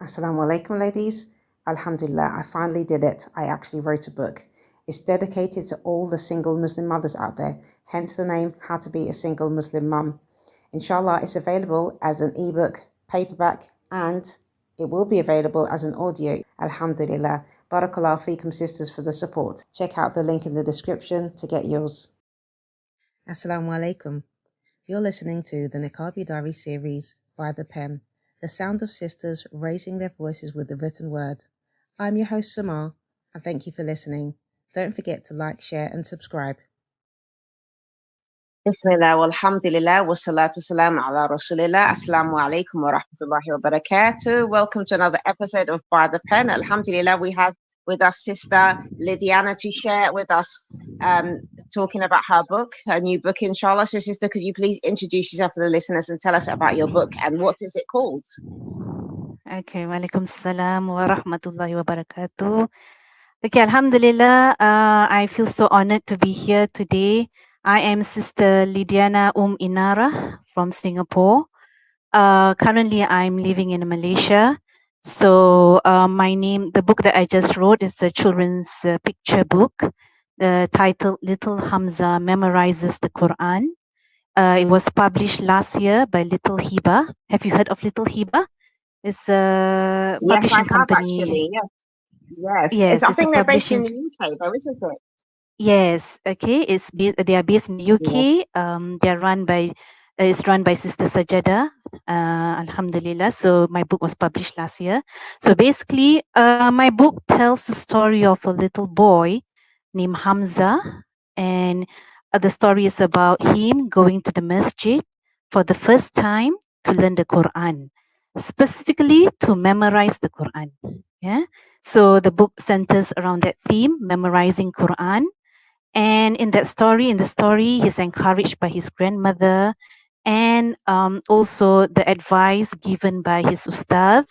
Assalamu alaikum, ladies. Alhamdulillah, I finally did it. I actually wrote a book. It's dedicated to all the single Muslim mothers out there, hence the name How to Be a Single Muslim Mum. Inshallah, it's available as an ebook, paperback, and it will be available as an audio. Alhamdulillah. Barakallahu feekum, sisters, for the support. Check out the link in the description to get yours. Assalamu alaikum. You're listening to the Niqabi Diaries series by The Pen, the sound of sisters raising their voices with the written word. I'm your host, Samar, and thank you for listening. Don't forget to like, share, and subscribe. Bismillah, walhamdulillah, wassalatu salam ala rasulillah. Assalamu alaikum wa rahmatullahi wa barakatuh. Welcome to another episode of By the Pen. Alhamdulillah, we have with us Sister Lydiana to share with us talking about her book, her new book, inshallah. So, Sister, could you please introduce yourself to the listeners and tell us about your book and what is it called? Okay, walaikum salam wa rahmatullahi wa barakatuh. Okay, alhamdulillah, I feel so honored to be here today. I am Sister Lydiana Inara from Singapore. Currently, I'm living in Malaysia. So the book that I just wrote is a children's picture book. The title Little Hamza Memorises the Quran. It was published last year by Little Hiba. Have you heard of Little Hiba? It's a publishing company. Actually, yes. Yes, I think they're based in the UK, though, isn't it? Yes. Okay. They are based in the UK. They are run by it's run by Sister Sajada. Alhamdulillah. So my book was published last year. So basically, my book tells the story of a little boy named Hamza, and the story is about him going to the masjid for the first time to learn the Quran, specifically to memorize the Quran. Yeah. So the book centers around that theme, memorizing Quran. And in the story, he's encouraged by his grandmother, and also the advice given by his ustad.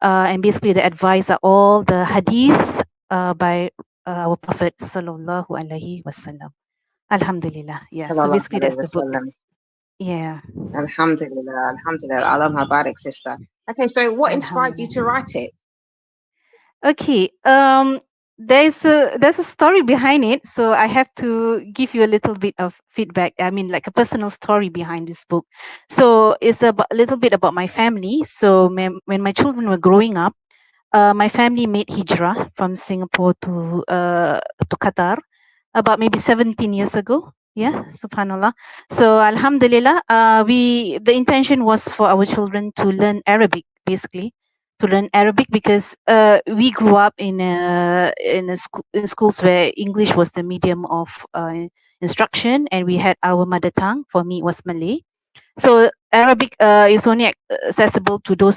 And basically, the advice are all the hadith by our Prophet sallallahu alaihi wasallam. Alhamdulillah. Yeah. So basically, that's the book. Yeah. Alhamdulillah, alhamdulillah. Allah Mubarak, sister. Okay, so what inspired you to write it? Okay. There's a story behind it, so I have to give you a little bit of feedback. I mean, like a personal story behind this book. So it's a little bit about my family. So when my children were growing up, my family made hijrah from Singapore to Qatar about maybe 17 years ago. Yeah, subhanallah. So alhamdulillah, the intention was for our children to learn Arabic, basically to learn Arabic, because we grew up in schools where English was the medium of instruction, and we had our mother tongue. For me, it was Malay. So Arabic is only accessible to those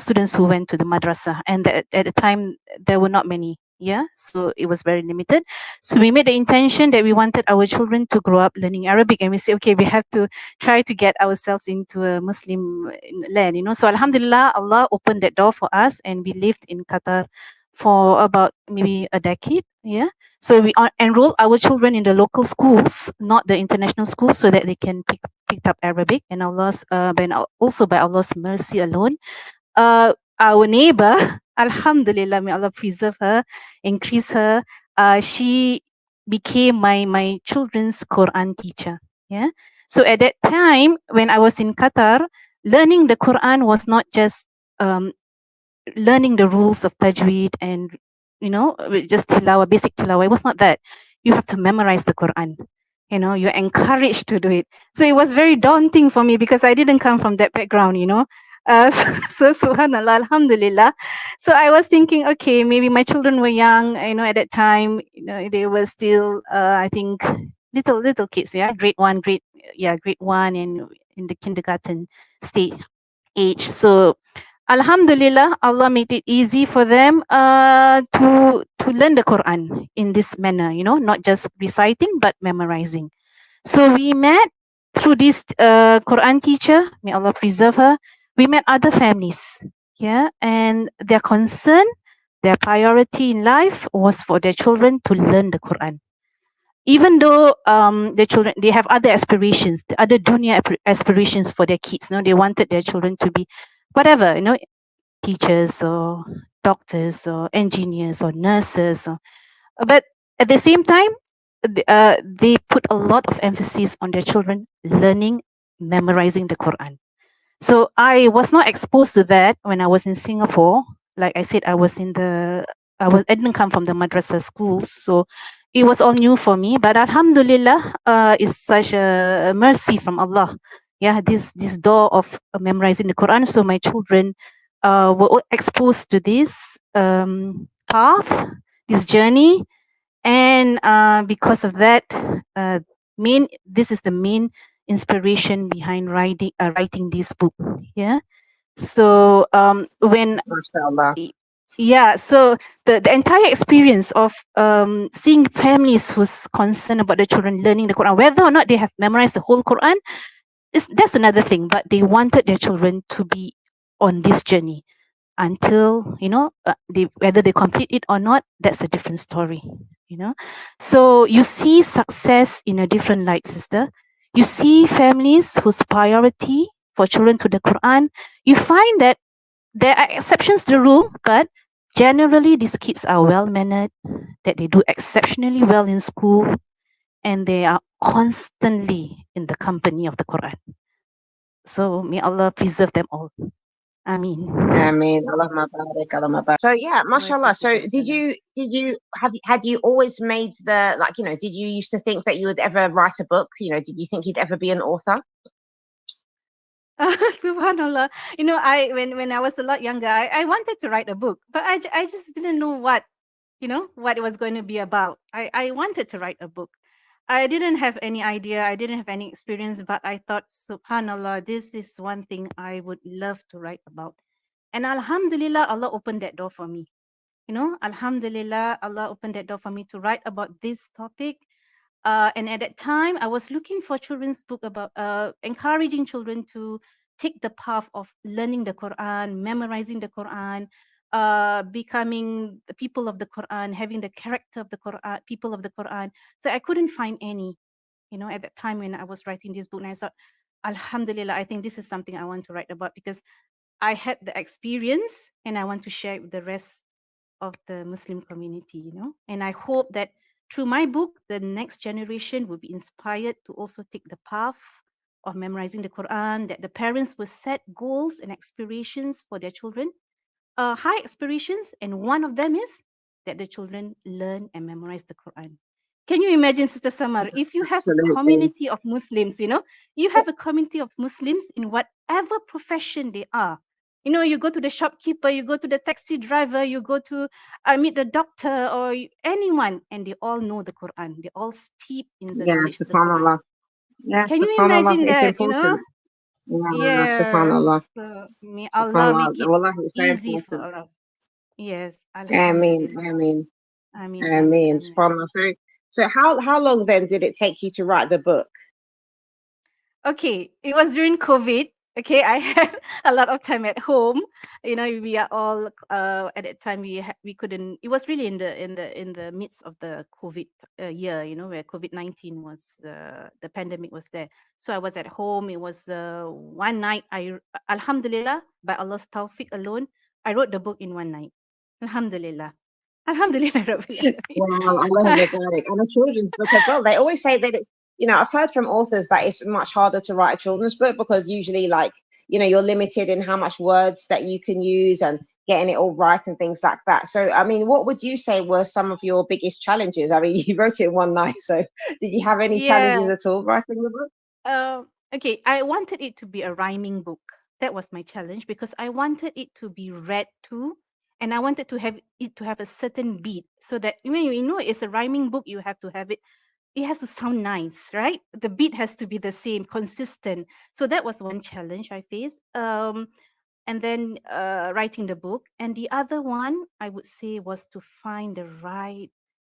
students who went to the madrasa, and at the time there were not many. Yeah, so it was very limited. So we made the intention that we wanted our children to grow up learning Arabic, and we say, okay, we have to try to get ourselves into a Muslim land, So alhamdulillah, Allah opened that door for us, and we lived in Qatar for about maybe a decade. Yeah. So we enroll our children in the local schools, not the international schools, so that they can pick up Arabic. And also by Allah's mercy alone, our neighbor, alhamdulillah, may Allah preserve her, increase her. She became my children's Quran teacher. Yeah. So at that time, when I was in Qatar, learning the Quran was not just learning the rules of tajweed and just tilawah, basic tilawah. It was not that. You have to memorize the Quran. You're encouraged to do it. So it was very daunting for me because I didn't come from that background. So subhanallah, alhamdulillah. So I was thinking, okay, maybe my children were young. At that time, they were still, I think, little kids. Yeah, grade one, and in the kindergarten age. So alhamdulillah, Allah made it easy for them to learn the Quran in this manner, not just reciting but memorizing. So we met through this Quran teacher, may Allah preserve her. We met other families, yeah, and their concern, their priority in life was for their children to learn the Quran. Even though the children, they have other aspirations, the other dunya aspirations for their kids. They wanted their children to be whatever, teachers or doctors or engineers or nurses. But at the same time, they put a lot of emphasis on their children learning, memorizing the Quran. So I was not exposed to that when I was in Singapore. Like I said, I didn't come from the madrasa schools, so it was all new for me. But Alhamdulillah, it's such a mercy from Allah. Yeah, this door of memorizing the Quran. So my children were all exposed to this path, this journey, and because of that, this is the main inspiration behind writing this book. Yeah. So when MashaAllah. yeah, so the entire experience of seeing families who's concerned about the children learning the Quran, whether or not they have memorized the whole Quran, that's another thing. But they wanted their children to be on this journey until whether they complete it or not, that's a different story. So you see success in a different light, sister. You see families whose priority for children to the Quran. You find that there are exceptions to the rule, but generally these kids are well mannered, that they do exceptionally well in school, and they are constantly in the company of the Quran. So may Allah preserve them all. Ameen. I mean, Allahumma barik, Allahumma barik. So yeah, mashallah. So had you always made the, like, did you used to think that you would ever write a book? Did you think you'd ever be an author? Subhanallah. When I was a lot younger, I wanted to write a book, but I just didn't know what it was going to be about. I wanted to write a book. I didn't have any idea. I didn't have any experience, but I thought, Subhanallah, this is one thing I would love to write about. And Alhamdulillah, Allah opened that door for me. Alhamdulillah, Allah opened that door for me to write about this topic. And at that time, I was looking for children's book about encouraging children to take the path of learning the Quran, memorizing the Quran, becoming the people of the Quran, having the character of the Quran, people of the Quran. So I couldn't find any, at that time when I was writing this book. And I thought, Alhamdulillah, I think this is something I want to write about because I had the experience and I want to share it with the rest of the Muslim community, and I hope that through my book, the next generation will be inspired to also take the path of memorizing the Quran, that the parents will set goals and aspirations for their children, high aspirations, and one of them is that the children learn and memorize the Quran. Can you imagine, Sister Samar, if you have a Absolutely. community of Muslims, you have a community of Muslims in whatever profession they are. You go to the shopkeeper, you go to the taxi driver, you go to meet the doctor or anyone, and they all know the Quran. They all steep in the Yeah, knowledge of the Quran. subhanallah. Yeah, Can you subhanallah. imagine It's that? important. Yeah, Yes. subhanallah. May Allah Subhanallah. make it Wallahi, it's so easy for important. us. Yes. Ameen, Alhamdulillah. ameen, Amin, amin, ameen. amin. Subhanallah. So how long then did it take you to write the book? Okay, it was during COVID. Okay, I had a lot of time at home. We are all at that time we couldn't. It was really in the midst of the COVID year. Where COVID-19 was the pandemic was there. So I was at home. It was one night. Alhamdulillah, by Allah's tawfiq alone, I wrote the book in one night. Alhamdulillah, Alhamdulillah, Rabbil Alamin. Wow, I love it, Garlic. And a children's book as well. They always say that it's, I've heard from authors that it's much harder to write a children's book because usually, like, you're limited in how much words that you can use and getting it all right and things like that. So, I mean, what would you say were some of your biggest challenges? I mean, you wrote it in one night. So, did you have any Yeah. challenges at all writing the book? Okay, I wanted it to be a rhyming book. That was my challenge because I wanted it to be read to, and I wanted to have it to have a certain beat so that when it's a rhyming book, you have to have it. It has to sound nice, right? The beat has to be the same, consistent. So that was one challenge I faced. And then writing the book, and the other one I would say was to find the right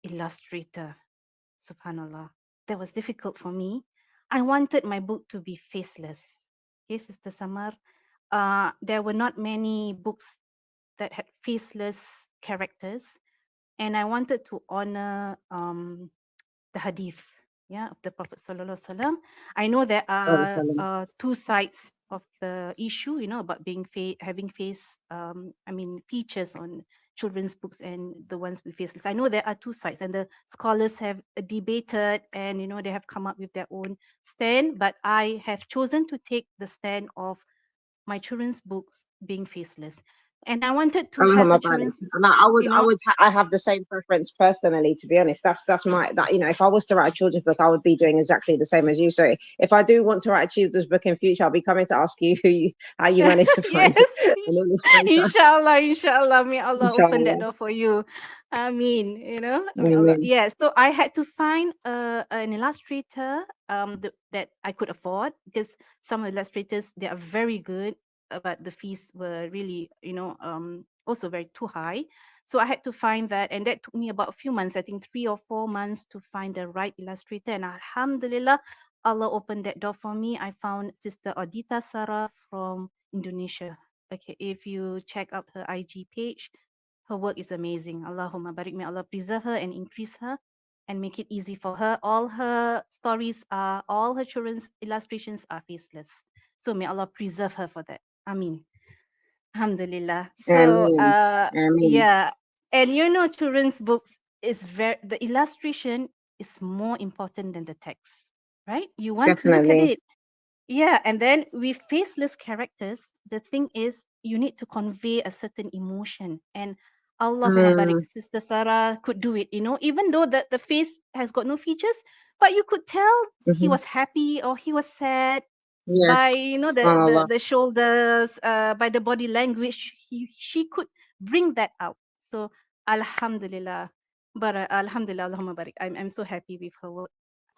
illustrator. Subhanallah. That was difficult for me. I wanted my book to be faceless. Okay, Sister Samar. There were not many books that had faceless characters, and I wanted to honor the hadith, of the Prophet Sallallahu Alaihi Wasallam. I know there are two sides of the issue, about being having face, features on children's books and the ones with faceless. I know there are two sides, and the scholars have debated, and they have come up with their own stand. But I have chosen to take the stand of my children's books being faceless, and I wanted to have a Muhammad. children's, And I have the same preference personally, to be honest. That's my, that, if I was to write a children's book, I would be doing exactly the same as you. So if I do want to write a children's book in future, I'll be coming to ask you how you managed to find yes, an illustrator. inshallah, may Allah open that Inshallah. door for you. I mean, may Allah. Amen. Yeah, so I had to find an illustrator that I could afford, because some illustrators, they are very good, but the fees were really, also very too high. So I had to find that, and that took me about a few months, I think 3 or 4 months, to find the right illustrator. And Alhamdulillah, Allah opened that door for me. I found Sister Odita Sarah from Indonesia. Okay, if you check out her IG page, her work is amazing. Allahumma barik, may Allah preserve her and increase her and make it easy for her. All her children's illustrations are faceless. So may Allah preserve her for that. Ameen. Alhamdulillah. So Amen. Amen. yeah. And children's books is the illustration is more important than the text, right? You want to look at Definitely. it. Yeah, and then with faceless characters, the thing is you need to convey a certain emotion. And Allahumma barik, Mm, Sister Sarah could do it, even though the face has got no features, but you could tell he hmm. was happy or he was sad by, Yes. the shoulders, by the body language. She could bring that out. So Alhamdulillah. Alhamdulillah, Allahumma barik. I'm so happy with her work.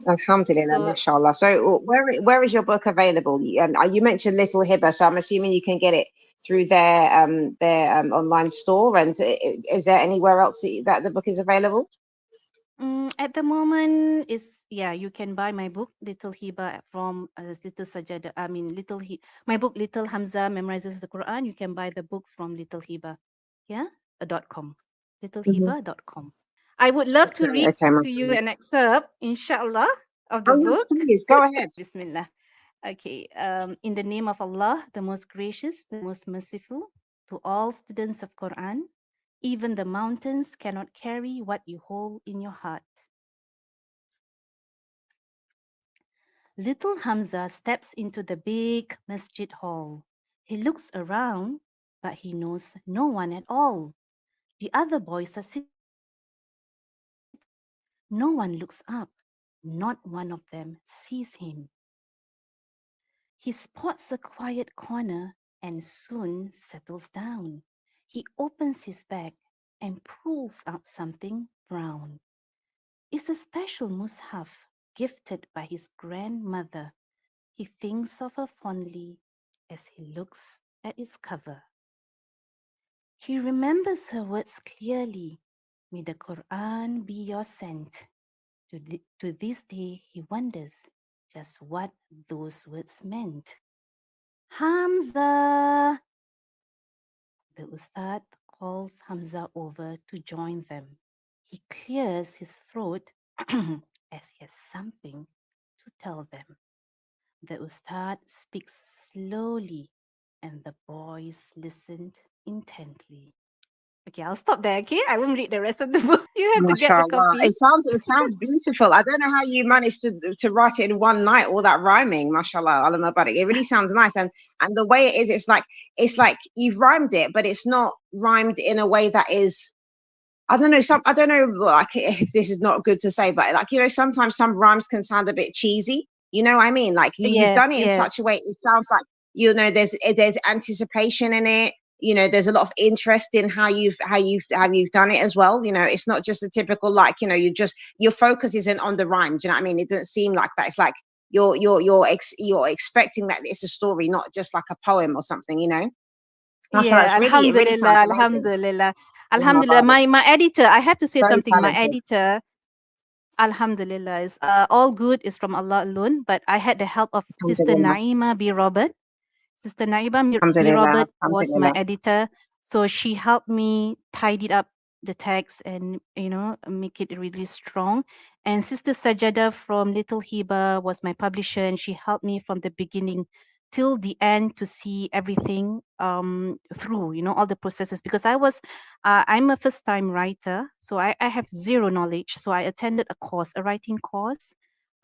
Alhamdulillah, So mashallah. So, where is your book available? You mentioned Little Hiba, so I'm assuming you can get it through their online store. And is there anywhere else that the book is available? At the moment, you can buy my book Little Hiba from Little Sajada. My book Little Hamza Memorises the Quran. You can buy the book from Little Hiba, yeah, .com, Hmm. littlehiba.com. I would love to Okay, read okay, to you mashallah. an excerpt, inshallah, of the Oh yes, book. please go ahead. Bismillah. Okay. In the name of Allah, the most gracious, the most merciful, to all students of Quran, even the mountains cannot carry what you hold in your heart. Little Hamza steps into the big masjid hall. He looks around, but he knows no one at all. The other boys are sitting down. No one looks up. Not one of them sees him. He spots a quiet corner and soon settles down. He opens his bag and pulls out something brown. It's a special mushaf gifted by his grandmother. He thinks of her fondly as he looks at its cover. He remembers her words clearly. May the Quran be your scent. To this day, he wonders just what those words meant. Hamza! The Ustad calls Hamza over to join them. He clears his throat as he has something to tell them. The Ustad speaks slowly, and the boys listened intently. Okay, I'll stop there, okay? I won't read the rest of the book. You have to get the Mashallah. copy. It sounds beautiful. I don't know how you managed to write it in one night, all that rhyming, mashallah, Allah Mubarak. It really sounds nice. And the way it is, it's like you've rhymed it, but it's not rhymed in a way that is, I don't know like if this is not good to say, but sometimes some rhymes can sound a bit cheesy. You know what I mean? Like you've Yes, done it in yes. such a way it sounds like there's anticipation in it. There's a lot of interest in how you've done it as well. It's not just a typical, like, your focus isn't on the rhyme. Do you know what I mean? It doesn't seem like that. It's like you're expecting that it's a story, not just like a poem or something. Mashallah, Yeah, it really sounds Alhamdulillah, amazing. Alhamdulillah. Oh my Alhamdulillah. God, My editor, I have to say very something. My talented. editor, Alhamdulillah, is all good is from Allah alone. But I had the help of Sister Alhamdulillah. Naima B. Robert. Sister Naima B. Alhamdulillah. Robert was my Alhamdulillah. editor. So she helped me tidy up the text and, make it really strong. And Sister Sajada from Little Hiba was my publisher, and she helped me from the beginning till the end to see everything through, all the processes, because I'm a first time writer, so I have zero knowledge. So I attended a course, a writing course.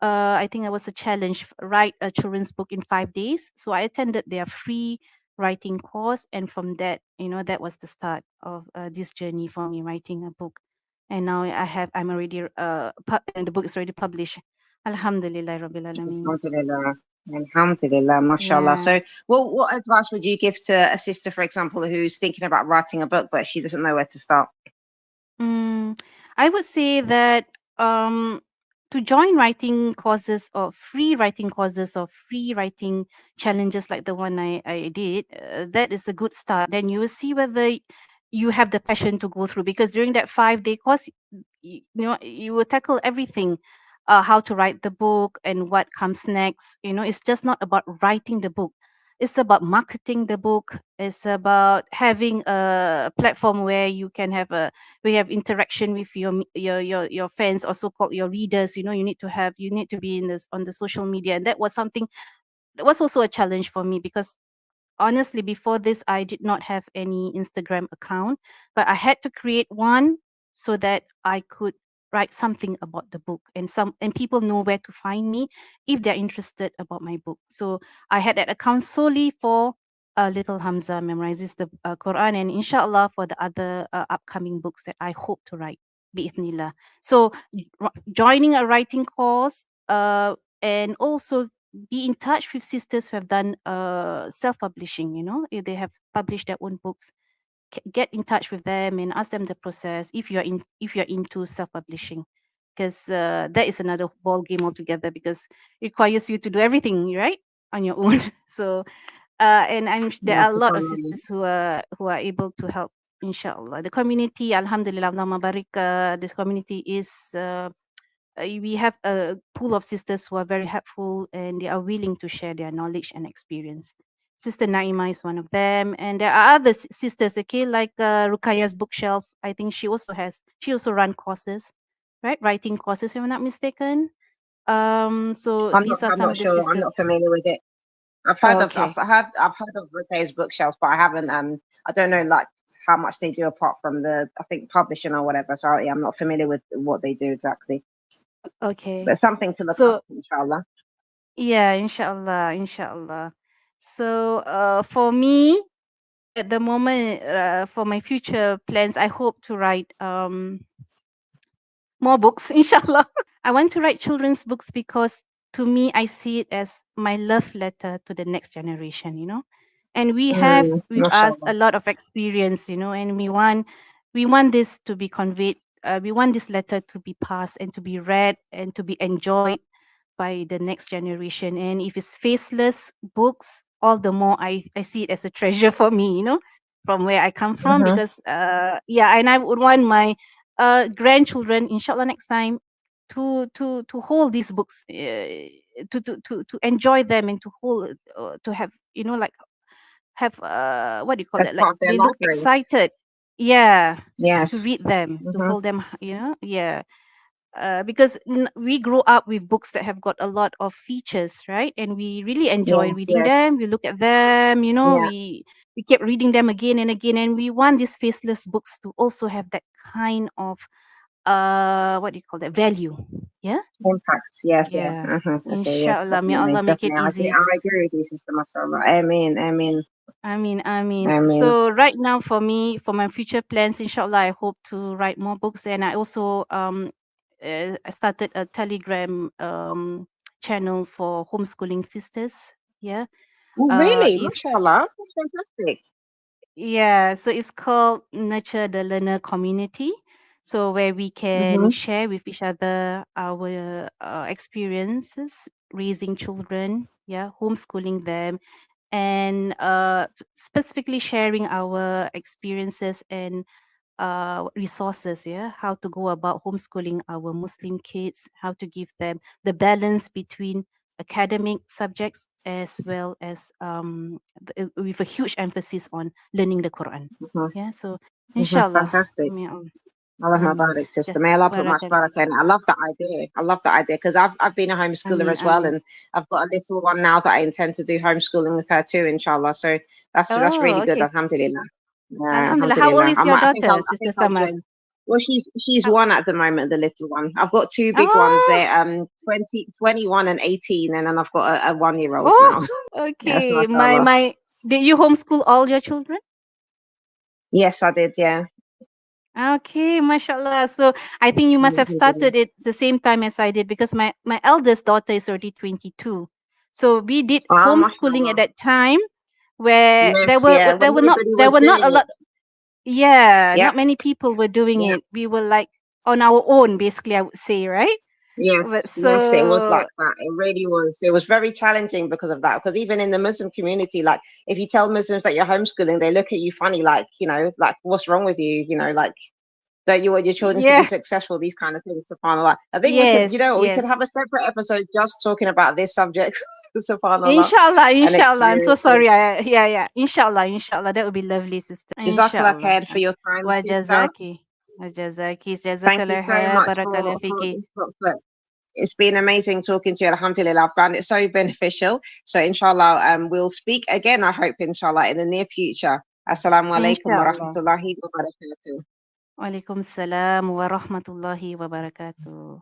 I think it was a challenge, write a children's book in 5 days. So I attended their free writing course, and from that, that was the start of this journey for me, writing a book. And now I'm already and the book is already published. Alhamdulillah Rabbil Alameen. Alhamdulillah. Alhamdulillah, mashallah. Yeah. So, what advice would you give to a sister, for example, who's thinking about writing a book, but she doesn't know where to start? Mm, I would say that um, to join writing courses or free writing courses or free writing challenges like the one I did, that is a good start. Then you will see whether you have the passion to go through, because during that 5 day course, you will tackle everything. How to write the book and what comes next. It's just not about writing the book. It's about marketing the book. It's about having a platform where you can have we have interaction with your fans, or so called your readers. You need to be in this on the social media, and that was also a challenge for me, because honestly, before this, I did not have any Instagram account, but I had to create one so that I could write something about the book, and people know where to find me if they're interested about my book. So I had that account solely for Little Hamza Memorises the Quran, and inshallah for the other upcoming books that I hope to write, bi'ithnillah. So joining a writing course, and also be in touch with sisters who have done self-publishing. If they have published their own books, get in touch with them and ask them the process if you're into self-publishing, because that is another ball game altogether, because it requires you to do everything right on your own. So and there are Yes, a lot of subhanAllah. sisters who are able to help, inshallah. The community, alhamdulillah, Allahumma barik, this community is we have a pool of sisters who are very helpful, and they are willing to share their knowledge and experience. Sister Naima is one of them, and there are other sisters, okay, like Rukaya's bookshelf. I think she also run courses, right? Writing courses, if I'm not mistaken. So these are I'm some not of the sure. I'm sisters. not familiar with it. Okay. I've heard of Rupe's bookshelf, but I haven't. I don't know like how much they do apart from the I think publishing or whatever. So yeah, I'm not familiar with what they do exactly. Okay. But something to look up, So inshallah. yeah, inshallah, inshallah. So for me, at the moment, for my future plans, I hope to write more books, inshallah. I want to write children's books because to me, I see it as my love letter to the next generation, And we have with us Mashallah. a lot of experience, and we want this to be conveyed. We want this letter to be passed and to be read and to be enjoyed by the next generation. And if it's faceless books, all the more I see it as a treasure for me, from where I come from. Mm-hmm. Because yeah, and I would want my grandchildren, inshallah, next time to hold these books, to enjoy them, and to hold to have, like, have what do you call As that, like part of their they look library. excited, yeah, to read Yes. them, to Mm-hmm. hold them, yeah. Because we grow up with books that have got a lot of features, right? And we really enjoy Yes, reading yes. them. We look at them, Yeah. we keep reading them again and again, and we want these faceless books to also have that kind of what do you call that, value. Yeah, Impact. Yes, yeah. yeah. Mm-hmm. Okay, yes, Inshallah, may definitely. Allah make it Definitely. easy. I agree with you, Sister Mashallah. Amen. Amen. I mean. Amen. So right now, for me, for my future plans, inshallah, I hope to write more books, and I also I started a Telegram channel for homeschooling sisters. Yeah. Oh, really? If Mashallah. That's fantastic. Yeah, so it's called Nurture the Learner Community. So where we can Mm-hmm. share with each other our experiences raising children, yeah, homeschooling them, and specifically sharing our experiences and resources, yeah, how to go about homeschooling our Muslim kids, how to give them the balance between academic subjects as well as with a huge emphasis on learning the Quran. Mm-hmm. Yeah, so Mm-hmm. inshallah, Fantastic. yeah. Allah Amin. Mubarak, sister. May Allah put much Barakallah. barakah in it. I love that idea. I love that idea because I've been a homeschooler Amin, as well, amin. and I've got a little one now that I intend to do homeschooling with her too, inshallah. So that's Oh, really good. okay. Alhamdulillah. Yeah, Alhamdulillah. How old alhamdulillah. is your daughter, I Sister think I'll Samad? join. Well, she's How, one at the moment, the little one. I've got two big ones. oh, They're 21 and 18, and then I've got a 1 year old oh, now. Yes, okay. mashallah. Did you homeschool all your children? Yes, I did. Yeah. Okay, mashallah. So I think you must have Alhamdulillah. started it the same time as I did because my eldest daughter is already 22. So we did Ah, homeschooling at mashallah. that time where Yes, yeah. When everybody there was were not doing a it. lot. Yeah, Yep. not many people were doing Yep. it. We were like on our own, basically, I would say, right? But Yes, yes, it was so like that. It really was. It was very challenging because of that. Because even in the Muslim community, like if you tell Muslims that you're homeschooling, they look at you funny, like, like what's wrong with you? Like, don't you want your children to be yeah, successful? These kind of things. Subhanallah. I think we could, yes, we could yes. have a separate episode just talking about this subject. Subhanallah. Inshallah, And inshallah. I'm so sorry. Yeah, yeah. Inshallah, inshallah. That would be lovely, sister. Jazakallah Inshallah. khair for your time, Wa sister. jazaki. Wa jazaki. Thank you Jazakallah so khair. much Barakallah for fiki. this book. It's been amazing talking to you. Alhamdulillah, I've found it so beneficial. So, inshallah, we'll speak again, I hope, inshallah, in the near future. Assalamu alaikum wa Inshallah. rahmatullahi wa barakatuh. Walaikum salam wa rahmatullahi wa barakatuh.